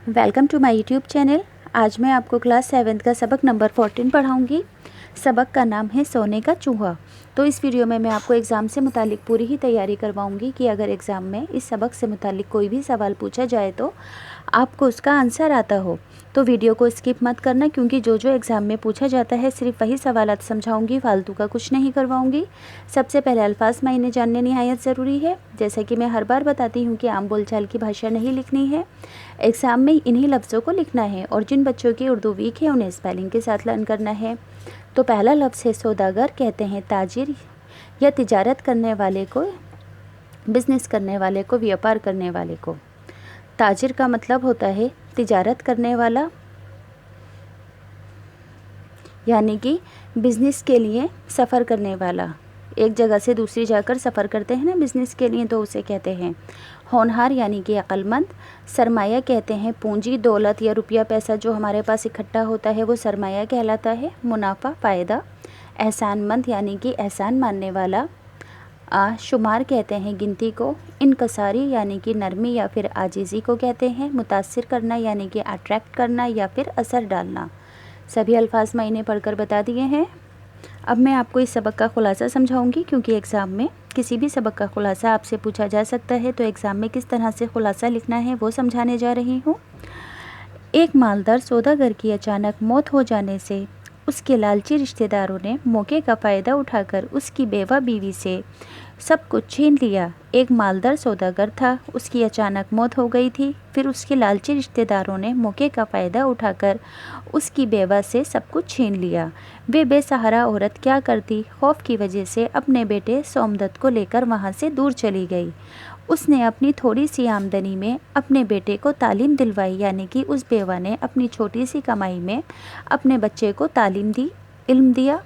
Welcome to my YouTube channel. आज मैं आपको क्लास 7 का सबक नंबर 14 पढ़ाऊंगी। सबक का नाम है सोने का चूहा। तो इस वीडियो में मैं आपको एग्ज़ाम से मुतालिक पूरी ही तैयारी करवाऊंगी कि अगर एग्ज़ाम में इस सबक से मुतालिक कोई भी सवाल पूछा जाए तो आपको उसका आंसर आता हो। तो वीडियो को स्किप मत करना, क्योंकि जो जो एग्ज़ाम में पूछा जाता है सिर्फ वही सवालात समझाऊंगी, फालतू का कुछ नहीं करवाऊंगी। सबसे पहले अल्फाज मायने जानने निहायत ज़रूरी है। जैसा कि मैं हर बार बताती हूँ कि आम बोलचाल की भाषा नहीं लिखनी है, एग्ज़ाम में इन्हीं लफ्ज़ों को लिखना है। और जिन बच्चों की उर्दू वीक है उन्हें स्पेलिंग के साथ लर्न करना है। तो पहला लफ्ज़ है सौदागर। कहते हैं ताजिर या तिजारत करने वाले को, बिज़नेस करने वाले को, व्यापार करने वाले को। ताजिर का मतलब होता है तिजारत करने वाला, यानी कि बिज़नेस के लिए सफ़र करने वाला। एक जगह से दूसरी जाकर सफ़र करते हैं ना बिज़नेस के लिए, तो उसे कहते हैं होनहार, यानी कि अक्लमंद। सरमाया कहते हैं पूंजी, दौलत या रुपया पैसा जो हमारे पास इकट्ठा होता है वो सरमाया कहलाता है। मुनाफा, फ़ायदा। एहसानमंद यानी कि एहसान मानने वाला। शुमार कहते हैं गिनती को। इनकसारी यानी कि नरमी या फिर आजिज़ी को कहते हैं। मुतासिर करना यानी कि अट्रैक्ट करना या फिर असर डालना। सभी अल्फाज मायने पढ़कर बता दिए हैं। अब मैं आपको इस सबक का खुलासा समझाऊंगी, क्योंकि एग्ज़ाम में किसी भी सबक का खुलासा आपसे पूछा जा सकता है। तो एग्ज़ाम में किस तरह से खुलासा लिखना है वो समझाने जा रही हूँ। एक मालदार सौदागर की अचानक मौत हो जाने से उसके लालची रिश्तेदारों ने मौके का फ़ायदा उठाकर उसकी बेवा बीवी से सब कुछ छीन लिया। एक मालदार सौदागर था, उसकी अचानक मौत हो गई थी। फिर उसके लालची रिश्तेदारों ने मौके का फ़ायदा उठाकर उसकी बेवा से सब कुछ छीन लिया। वे बेसहारा औरत क्या करती, खौफ की वजह से अपने बेटे सोमदत्त को लेकर वहाँ से दूर चली गई। उसने अपनी थोड़ी सी आमदनी में अपने बेटे को तालीम दिलवाई, यानी कि उस बेवा ने अपनी छोटी सी कमाई में अपने बच्चे को तालीम दी, इल्म दिया।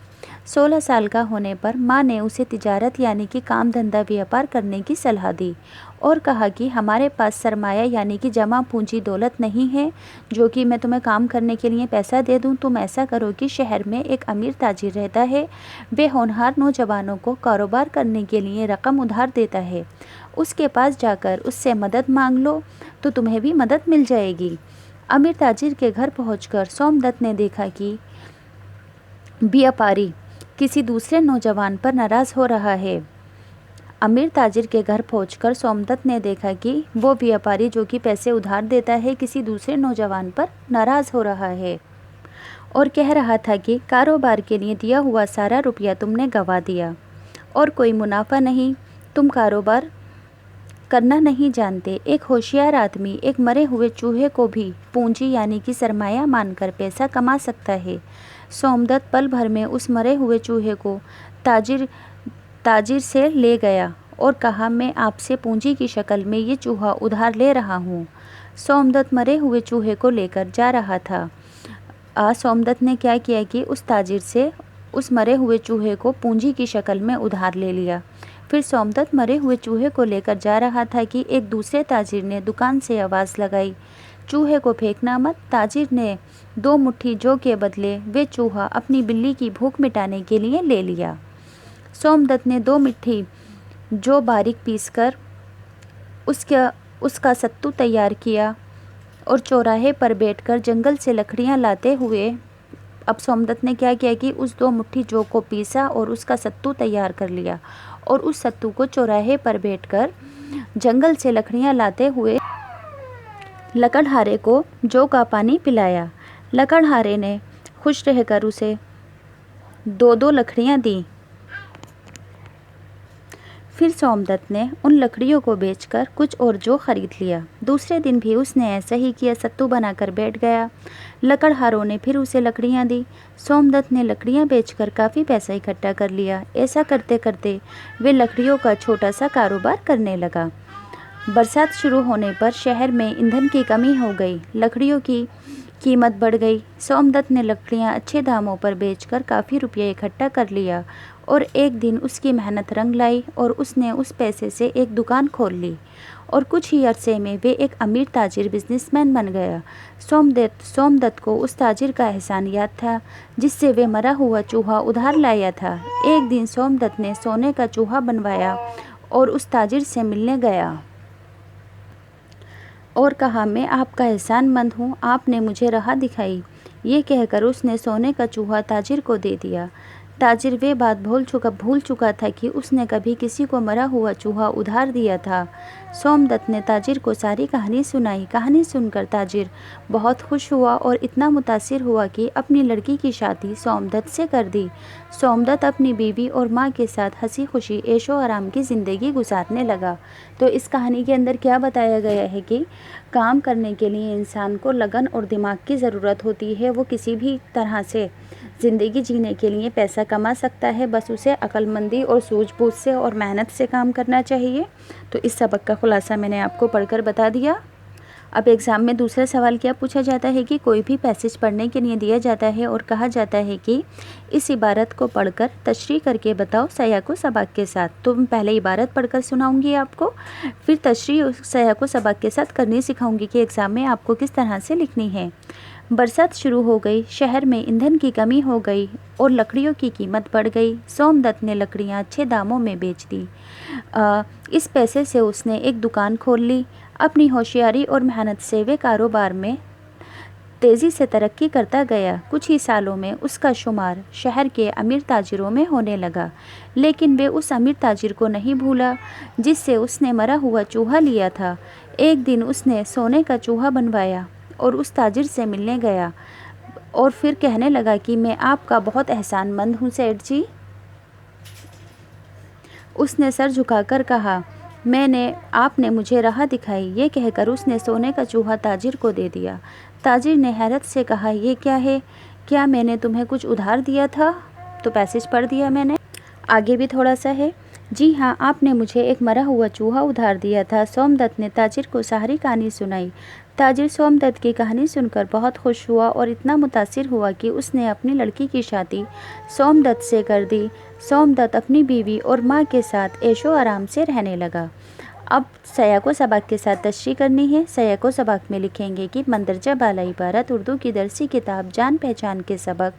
16 साल का होने पर माँ ने उसे तिजारत यानी कि काम धंधा व्यापार करने की सलाह दी और कहा कि हमारे पास सरमाया यानी कि जमा पूंजी दौलत नहीं है जो कि मैं तुम्हें काम करने के लिए पैसा दे दूं। तुम ऐसा करो कि शहर में एक अमीर ताजिर रहता है, वे होनहार नौजवानों को कारोबार करने के लिए रकम उधार देता है। उसके पास जाकर उससे मदद मांग लो तो तुम्हें भी मदद मिल जाएगी। अमीर ताजिर के घर पहुंचकर सोमदत्त ने देखा कि व्यापारी किसी दूसरे नौजवान पर नाराज़ हो रहा है। अमीर ताजिर के घर पहुंचकर सोमदत्त ने देखा कि वो व्यापारी जो कि पैसे उधार देता है किसी दूसरे नौजवान पर नाराज़ हो रहा है और कह रहा था कि कारोबार के लिए दिया हुआ सारा रुपया तुमने गंवा दिया और कोई मुनाफा नहीं, तुम कारोबार करना नहीं जानते। एक होशियार आदमी एक मरे हुए चूहे को भी पूंजी यानी कि सरमाया मानकर पैसा कमा सकता है। सोमदत्त पल भर में उस मरे हुए चूहे को ताजिर से ले गया और कहा, मैं आपसे पूंजी की शक्ल में ये चूहा उधार ले रहा हूँ। सोमदत्त मरे हुए चूहे को लेकर जा रहा था। सोमदत्त ने क्या किया कि उस ताजिर से उस मरे हुए चूहे को पूंजी की शक्ल में उधार ले लिया। फिर सोमदत्त मरे हुए चूहे को लेकर जा रहा था कि एक दूसरे ताजिर ने दुकान से आवाज़ लगाई, चूहे को फेंकना मत। ताजिर ने 2 मुट्ठी जौ के बदले वे चूहा अपनी बिल्ली की भूख मिटाने के लिए ले लिया। सोमदत्त ने 2 मुट्ठी जौ बारीक पीसकर उसका सत्तू तैयार किया और चौराहे पर बैठकर जंगल से लकड़ियाँ लाते हुए, अब सोमदत्त ने क्या किया कि उस 2 मुट्ठी जौ को पीसा और उसका सत्तू तैयार कर लिया और उस सत्तू को चौराहे पर बैठकर जंगल से लकड़ियाँ लाते हुए लकड़हारे को जौ का पानी पिलाया। लकड़हारे ने खुश रहकर उसे 2-2 लकड़ियाँ दी। फिर सोमदत्त ने उन लकड़ियों को बेचकर कुछ और जौ खरीद लिया। दूसरे दिन भी उसने ऐसा ही किया, सत्तू बनाकर बैठ गया। लकड़हारों ने फिर उसे लकड़ियाँ दी। सोमदत्त ने लकड़ियाँ बेचकर काफ़ी पैसा इकट्ठा कर लिया। ऐसा करते करते वे लकड़ियों का छोटा सा कारोबार करने लगा। बरसात शुरू होने पर शहर में ईंधन की कमी हो गई, लकड़ियों की कीमत बढ़ गई। सोमदत्त ने लकड़ियाँ अच्छे दामों पर बेचकर काफ़ी रुपया इकट्ठा कर लिया और एक दिन उसकी मेहनत रंग लाई और उसने उस पैसे से एक दुकान खोल ली और कुछ ही अरसे में वे एक अमीर ताजिर बिजनेसमैन बन गया। सोमदत्त को उस ताजिर का एहसान याद था जिससे वे मरा हुआ चूहा उधार लाया था। एक दिन सोमदत्त ने सोने का चूहा बनवाया और उस ताजिर से मिलने गया। और कहा, मैं आपका एहसानमंद हूँ, आपने मुझे राह दिखाई। ये कहकर उसने सोने का चूहा ताजिर को दे दिया। ताजिर वे बात भूल चुका था कि उसने कभी किसी को मरा हुआ चूहा उधार दिया था। सोमदत्त ने ताजिर को सारी कहानी सुनाई। कहानी सुनकर ताजिर बहुत खुश हुआ और इतना मुतासिर हुआ कि अपनी लड़की की शादी सोमदत्त से कर दी। सोमदत्त अपनी बीवी और माँ के साथ हंसी खुशी ऐशो आराम की ज़िंदगी गुजारने लगा। तो इस कहानी के अंदर क्या बताया गया है कि काम करने के लिए इंसान को लगन और दिमाग की ज़रूरत होती है। वो किसी भी तरह से ज़िंदगी जीने के लिए पैसा कमा सकता है, बस उसे अक्लमंदी और सूझबूझ से और मेहनत से काम करना चाहिए। तो इस सबक का खुलासा मैंने आपको पढ़कर बता दिया। अब एग्ज़ाम में दूसरा सवाल क्या पूछा जाता है कि कोई भी पैसेज पढ़ने के लिए दिया जाता है और कहा जाता है कि इस इबारत को पढ़कर तशरीह करके बताओ सयाको सबक के साथ। तो मैं पहले इबारत पढ़कर सुनाऊंगी आपको, फिर तशरीह सयाको सबक के साथ करनी सिखाऊंगी कि एग्ज़ाम में आपको किस तरह से लिखनी है। बरसात शुरू हो गई, शहर में ईंधन की कमी हो गई और लकड़ियों की कीमत बढ़ गई। सोमदत्त ने लकड़ियाँ अच्छे दामों में बेच दी। इस पैसे से उसने एक दुकान खोल ली। अपनी होशियारी और मेहनत से वे कारोबार में तेज़ी से तरक्की करता गया। कुछ ही सालों में उसका शुमार शहर के अमीर ताजिरों में होने लगा। लेकिन वे उस अमीर ताजिर को नहीं भूला जिससे उसने मरा हुआ चूहा लिया था। एक दिन उसने सोने का चूहा बनवाया और उस ताजिर से मिलने गया और फिर कहने लगा कि मैं आपका बहुत एहसानमंद हूँ सेठ जी। उसने सर झुकाकर कहा, आपने मुझे राह दिखाई। ये कहकर उसने सोने का चूहा ताजिर को दे दिया। ताजिर ने हैरत से कहा, ये क्या है? क्या मैंने तुम्हें कुछ उधार दिया था? तो पैसेज पढ़ दिया मैंने। आगे भी थोड़ा सा है। जी हाँ, आपने मुझे एक मरा हुआ चूहा उधार दिया था। सोमदत्त ने ताजिर को सारी कहानी सुनाई। ताजिर सोमदत्त की कहानी सुनकर बहुत खुश हुआ और इतना मुतासिर हुआ कि उसने अपनी लड़की की शादी सोमदत्त से कर दी। सोमदत्त अपनी बीवी और माँ के साथ ऐशो आराम से रहने लगा। अब सयाको सबक के साथ तशरीह करनी है। सयाको सबक में लिखेंगे कि मंदरजा बाला इबारत उर्दू की दरसी किताब जान पहचान के सबक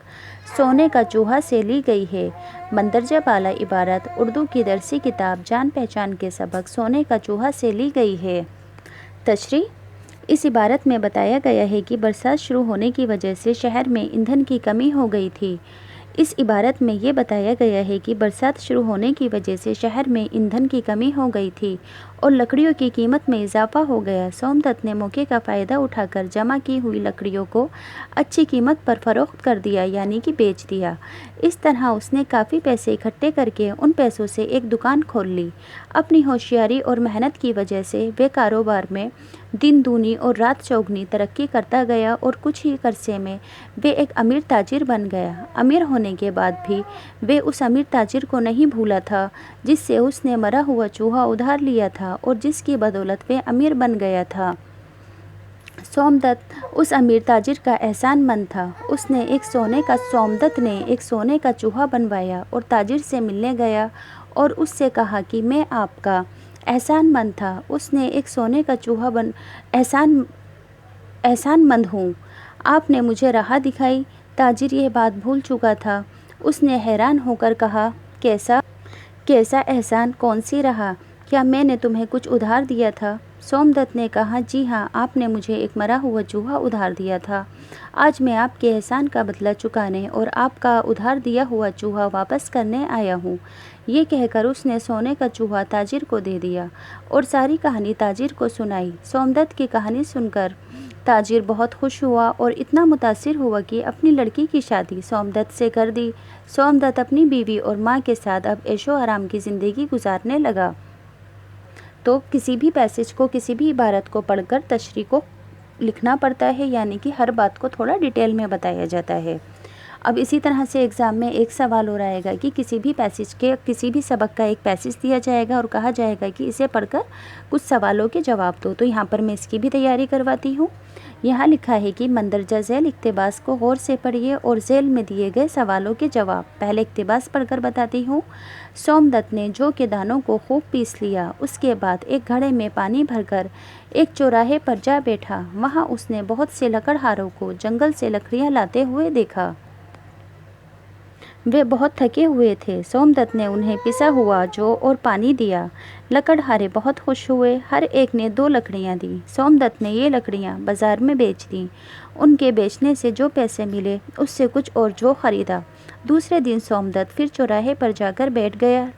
सोने का चूहा से ली गई है। मंदरजा बाला इबारत उर्दू की दरसी किताब जान पहचान के सबक सोने का चूहा से ली गई है। तशरीह, इस इबारत में बताया गया है कि बरसात शुरू होने की वजह से शहर में ईंधन की कमी हो गई थी। इस इबारत में ये बताया गया है कि बरसात शुरू होने की वजह से शहर में ईंधन की कमी हो गई थी और लकड़ियों की कीमत में इजाफा हो गया। सोमदत्त ने मौके का फ़ायदा उठाकर जमा की हुई लकड़ियों को अच्छी कीमत पर फ़रोख्त कर दिया, यानी कि बेच दिया। इस तरह उसने काफ़ी पैसे इकट्ठे करके उन पैसों से एक दुकान खोल ली। अपनी होशियारी और मेहनत की वजह से वे कारोबार में दिन दूनी और रात चौगनी तरक्की करता गया और कुछ ही अरसे में वे एक अमीर ताजिर बन गया। अमीर होने के बाद भी वे उस अमीर ताजिर को नहीं भूला था जिससे उसने मरा हुआ चूहा उधार लिया था और जिसकी बदौलत वे अमीर बन गया था। सोमदत्त उस अमीर ताजिर का एहसानमंद था। सोमदत्त ने एक सोने का चूहा बनवाया और ताजिर से मिलने गया और उससे कहा कि मैं आपका एहसानमंद था। उसने एक सोने का चूहा एहसानमंद हूँ, आपने मुझे राह दिखाई। ताजिर यह बात भूल चुका था। उसने हैरान होकर कहा, कैसा एहसान? कौन सी राह? क्या मैंने तुम्हें कुछ उधार दिया था? सोमदत्त ने कहा, जी हाँ, आपने मुझे एक मरा हुआ चूहा उधार दिया था। आज मैं आपके एहसान का बदला चुकाने और आपका उधार दिया हुआ चूहा वापस करने आया हूँ। ये कहकर उसने सोने का चूहा ताजिर को दे दिया और सारी कहानी ताजिर को सुनाई। सोमदत्त की कहानी सुनकर ताजिर बहुत खुश हुआ और इतना मुतासिर हुआ कि अपनी लड़की की शादी सोमदत्त से कर दी। सोमदत्त अपनी बीवी और माँ के साथ अब ऐशो आराम की ज़िंदगी गुजारने लगा। तो किसी भी पैसेज को, किसी भी इबारत को पढ़कर तशरीह को लिखना पड़ता है, यानी कि हर बात को थोड़ा डिटेल में बताया जाता है। अब इसी तरह से एग्ज़ाम में एक सवाल और आएगा कि किसी भी पैसेज के, किसी भी सबक का एक पैसेज दिया जाएगा और कहा जाएगा कि इसे पढ़कर कुछ सवालों के जवाब दो। तो यहाँ पर मैं इसकी भी तैयारी करवाती हूँ। यहाँ लिखा है कि मंदरजा झैल इक़्तिबास को गौर से पढ़िए और झैल में दिए गए सवालों के जवाब। पहले इक़्तिबास पढ़कर बताती हूँ। सोमदत्त ने जौ के दानों को खूब पीस लिया। उसके बाद एक घड़े में पानी भरकर एक चौराहे पर जा बैठा। वहाँ उसने बहुत से लकड़हारों को जंगल से लकड़ियाँ लाते हुए देखा। वे बहुत थके हुए थे। सोमदत्त ने उन्हें पिसा हुआ जौ और पानी दिया। लकड़हारे बहुत खुश हुए। हर एक ने 2 लकड़ियाँ दी। सोमदत्त ने ये लकड़ियाँ बाजार में बेच दीं। उनके बेचने से जो पैसे मिले उससे कुछ और जौ खरीदा। दूसरे दिन सोमदत्त फिर चौराहे पर जाकर बैठ गया।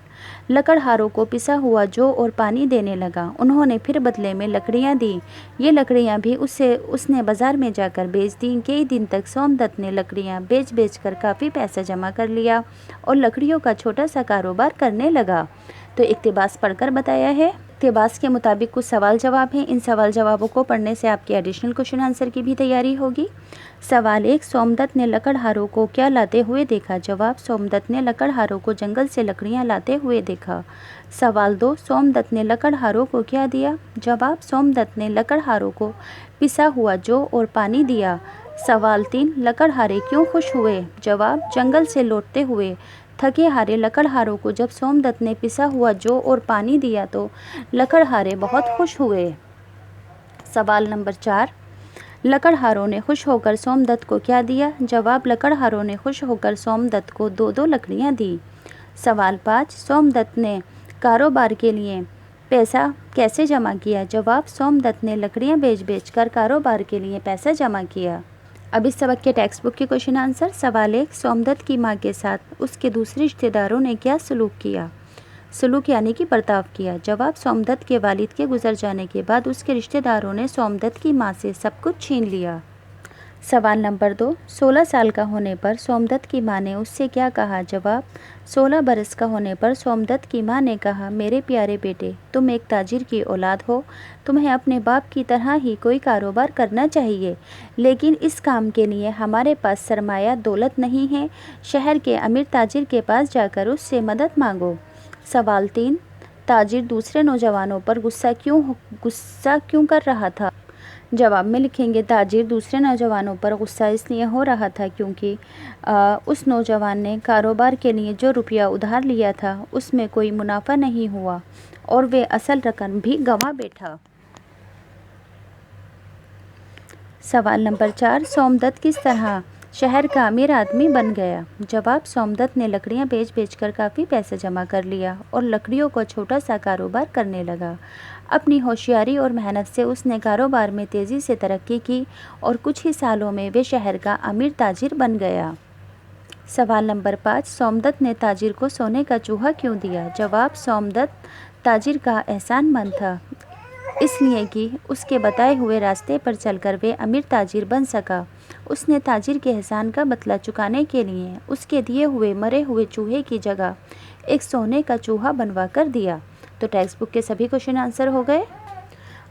लकड़हारों को पिसा हुआ जौ और पानी देने लगा। उन्होंने फिर बदले में लकड़ियाँ दी। ये लकड़ियाँ भी उसने बाजार में जाकर बेच दी। कई दिन तक सोमदत्त ने लकड़ियाँ बेच कर काफ़ी पैसा जमा कर लिया और लकड़ियों का छोटा सा कारोबार करने लगा। तो इक्तिबास पढ़कर बताया है। इक्तिबास के मुताबिक कुछ सवाल जवाब हैं। इन सवाल जवाबों को पढ़ने से आपकी एडिशनल क्वेश्चन आंसर की भी तैयारी होगी। सवाल 1, सोमदत्त ने लकड़हारों को क्या लाते हुए देखा? जवाब, सोमदत्त ने लकड़हारों को जंगल से लकड़ियां लाते हुए देखा। सवाल 2, सोमदत्त ने लकड़हारों को क्या दिया? जवाब, सोमदत्त ने लकड़हारों को पिसा हुआ जौ और पानी दिया। सवाल 3, लकड़हारे क्यों खुश हुए? जवाब, जंगल से लौटते हुए थके हारे लकड़हारों को जब सोमदत्त ने पिसा हुआ जौ और पानी दिया तो लकड़हारे बहुत खुश हुए। सवाल नंबर 4, लकड़हारों ने खुश होकर सोमदत्त को क्या दिया? जवाब, लकड़हारों ने खुश होकर सोमदत्त को 2-2 लकड़ियाँ दी। सवाल 5, सोमदत्त ने कारोबार के लिए पैसा कैसे जमा किया? जवाब, सोमदत्त ने लकड़ियाँ बेच कर कारोबार के लिए पैसा जमा किया। अब इस सबक के टेक्स्ट बुक के क्वेश्चन आंसर। सवाल 1, सोमदत्त की माँ के साथ उसके दूसरे रिश्तेदारों ने क्या सलूक किया? सलूक यानी कि बर्ताव किया। जवाब, सोमदत्त के वालिद के गुजर जाने के बाद उसके रिश्तेदारों ने सोमदत्त की माँ से सब कुछ छीन लिया। सवाल नंबर 2, 16 साल का होने पर सोमदत्त की माँ ने उससे क्या कहा? जवाब, 16 बरस का होने पर सोमदत्त की माँ ने कहा, मेरे प्यारे बेटे, तुम एक ताजिर की औलाद हो। तुम्हें अपने बाप की तरह ही कोई कारोबार करना चाहिए, लेकिन इस काम के लिए हमारे पास सरमाया दौलत नहीं है। शहर के अमीर ताजिर के पास जाकर उससे मदद मांगो। सवाल 3, ताजिर दूसरे नौजवानों पर गुस्सा क्यों कर रहा था? जवाब में लिखेंगे, ताजिर दूसरे नौजवानों पर गुस्सा इसलिए हो रहा था क्योंकि उस नौजवान ने कारोबार के लिए जो रुपया उधार लिया था उसमें कोई मुनाफा नहीं हुआ और वे असल रकम भी गंवा बैठा। सवाल नंबर 4, सोमदत्त किस तरह शहर का अमीर आदमी बन गया? जवाब, सोमदत्त ने लकड़ियाँ बेच कर काफ़ी पैसा जमा कर लिया और लकड़ियों का छोटा सा कारोबार करने लगा। अपनी होशियारी और मेहनत से उसने कारोबार में तेज़ी से तरक्की की और कुछ ही सालों में वे शहर का अमीर ताजिर बन गया। सवाल नंबर 5, सोमदत्त ने ताजिर को सोने का चूहा क्यों दिया? जवाब, सोमदत्त ताजिर का एहसानमंद था, इसलिए कि उसके बताए हुए रास्ते पर चलकर वे अमीर ताजिर बन सका। उसने ताजिर के एहसान का बदला चुकाने के लिए उसके दिए हुए मरे हुए चूहे की जगह एक सोने का चूहा बनवा कर दिया। तो टेक्स्ट बुक के सभी क्वेश्चन आंसर हो गए।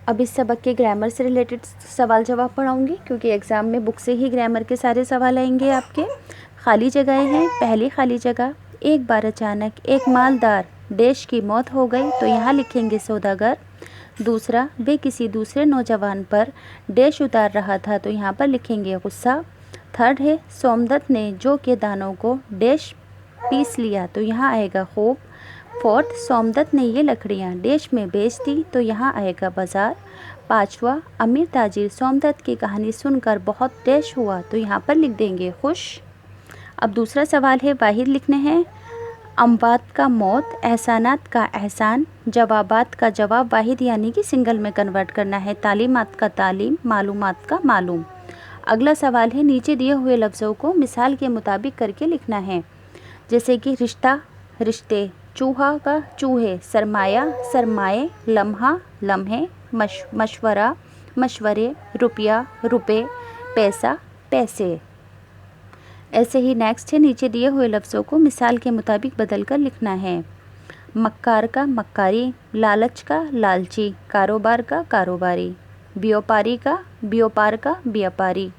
अब इस सबक के ग्रामर से रिलेटेड सवाल जवाब पढ़ाऊंगी, क्योंकि एग्ज़ाम में बुक से ही ग्रामर के सारे सवाल आएंगे आपके। खाली जगहें हैं। पहली खाली जगह, एक बार अचानक एक मालदार डैश की मौत हो गई, तो यहाँ लिखेंगे सौदागर। दूसरा, वे किसी दूसरे नौजवान पर डैश उतार रहा था, तो यहाँ पर लिखेंगे गुस्सा। थर्ड है, सोमदत्त ने जौ के दानों को डैश पीस लिया, तो यहाँ आएगा खूब। फोर्थ, सोमदत्त ने ये लकड़ियाँ डैश में बेच दी, तो यहाँ आएगा बाज़ार। पाँचवा, अमीर ताजिर सोमदत्त की कहानी सुनकर बहुत डैश हुआ, तो यहाँ पर लिख देंगे खुश। अब दूसरा सवाल है, वाहिद लिखने हैं। अमवात का मौत, एहसानात का एहसान, जवाबात का जवाब वाहिद यानी कि सिंगल में कन्वर्ट करना है। तालीमात का तालीम, मालूमात का मालूम। अगला सवाल है, नीचे दिए हुए लफ्ज़ों को मिसाल के मुताबिक करके लिखना है। जैसे कि रिश्ता, रिश्ते, चूहा का चूहे, सरमाया, सरमाए, लम्हा, लम्हे, मशवरा, मशवरे, रुपया, रुपए, पैसा, पैसे। ऐसे ही नेक्स्ट है, नीचे दिए हुए लफ्ज़ों को मिसाल के मुताबिक बदल कर लिखना है। मक्कार का मक्कारी, लालच का लालची, कारोबार का कारोबारी, व्यापारी का व्यापार का व्यापारी,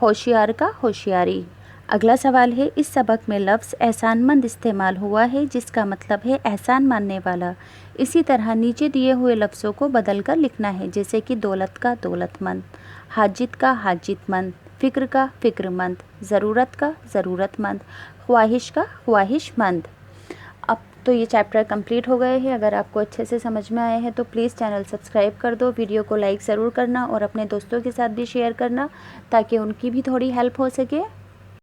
होशियार का होशियारी। अगला सवाल है, इस सबक में लफ्ज़ एहसानमंद इस्तेमाल हुआ है, जिसका मतलब है एहसान मानने वाला। इसी तरह नीचे दिए हुए लफ्ज़ों को बदल कर लिखना है, जैसे कि दौलत का दौलतमंद, हाजित का हाजितमंद, फ़िक्र का फ़िक्रमंद, ज़रूरत का ज़रूरतमंद, ख्वाहिश का ख्वाहिशमंद। अब तो ये चैप्टर कंप्लीट हो गए हैं। अगर आपको अच्छे से समझ में आए हैं तो प्लीज़ चैनल सब्सक्राइब कर दो, वीडियो को लाइक ज़रूर करना और अपने दोस्तों के साथ भी शेयर करना, ताकि उनकी भी थोड़ी हेल्प हो सके।